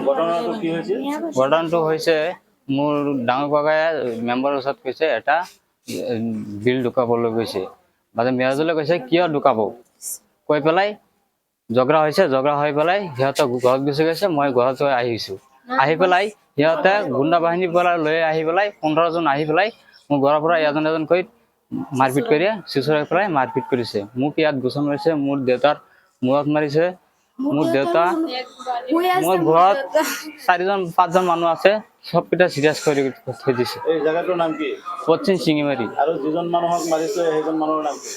ঘটনাটো কি হৈছিল? ঘটনাটো হৈছে মোৰ ডাঙৰ ককাই মেম্বাৰৰ ওচৰত কৈছে এটা বিল ঢুকাবলৈ গৈছে মানে মেৰাজলৈ কৈছে কিয় ঢুকাব কৈ পেলাই ঝগড়া হৈছে ঝগড়া হৈ পেলাই সিহঁতে ঘৰত গুচি গৈছে মই ঘৰত আহিছো আহি পেলাই সিহঁতে গুণ্ডা বাহিনীৰ পৰা লৈ আহি পেলাই 15 জন আহি পেলাই মোৰ ঘৰৰ পৰা এজন এজন কৈ মাৰপিট কৰি চিচৰাই পেলাই মাৰপিট কৰিছে মোক ইয়াত গোচা মাৰিছে মোৰ দেউতাৰ মূৰত মাৰিছে মোৰ দেউতা মোৰ ঘৰত 4-5জন মানুহ আছে সবকিটা সিৰিয়াস কৰি থৈ দিছে এই জায়গাটোৰ নাম কি? পশ্চিম সিংহিমাৰী আৰু যিজন মানুহক মাৰিছে সেইজন মানুহৰ নাম কি?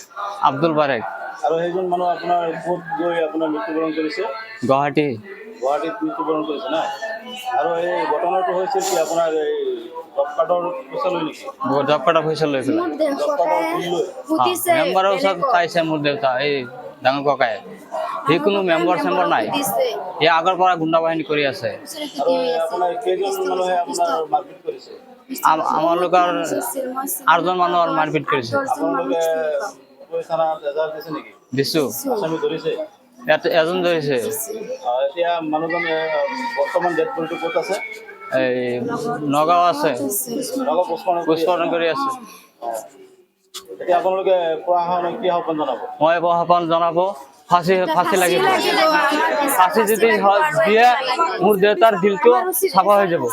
আব্দুল বাৰেক আৰু সেইজন মানুহ আপোনাৰ ক'ত গৈ আপোনাৰ মৃত্যুবৰণ কৰিছে? গুৱাহাটীত মৃত্যুবৰণ কৰিছে না আৰু এই ঘটনাটো হৈছিল কি আপোনাৰ এই জব কাৰ্ডৰ পইচা লৈ নেকি? জব কাৰ্ডৰ পইচা লৈ পেলাই মেম্বাৰৰ ওচৰত চাইছে মোৰ দেউতা এই ডাঙৰ ককাই সি কোনো মেম্বাৰ চেম্বাৰ নাই সি আগৰ পৰা গুণ্ডা বাহিনী কৰি আছে আৰু আপোনাৰ কেইজন মানুহে আপোনাৰ মাৰপিট কৰিছে? আমালোকৰ 8জন মানুহৰ মাৰপিট কৰিছে আপোনালোকে পুলিচ থানাত এজাহাৰ দিছে নেকি? দিছো আসামি ধৰিছে? এজন ধৰিছে এতিয়া মানুহজন বৰ্তমান ডেড বডিটো ক'ত আছে? এই নগাঁও আছে নগাঁও পুষ্পৰণ কৰি আছে এতিয়া আপোনালোকে প্ৰশাসনক কি আহ্বান জনাব? মই আহ্বান জনাব ফাঁসি লাগিব ফাঁসি যদি দিয়ে মোৰ দেউতাৰ দিলটো চাফা হৈ যাব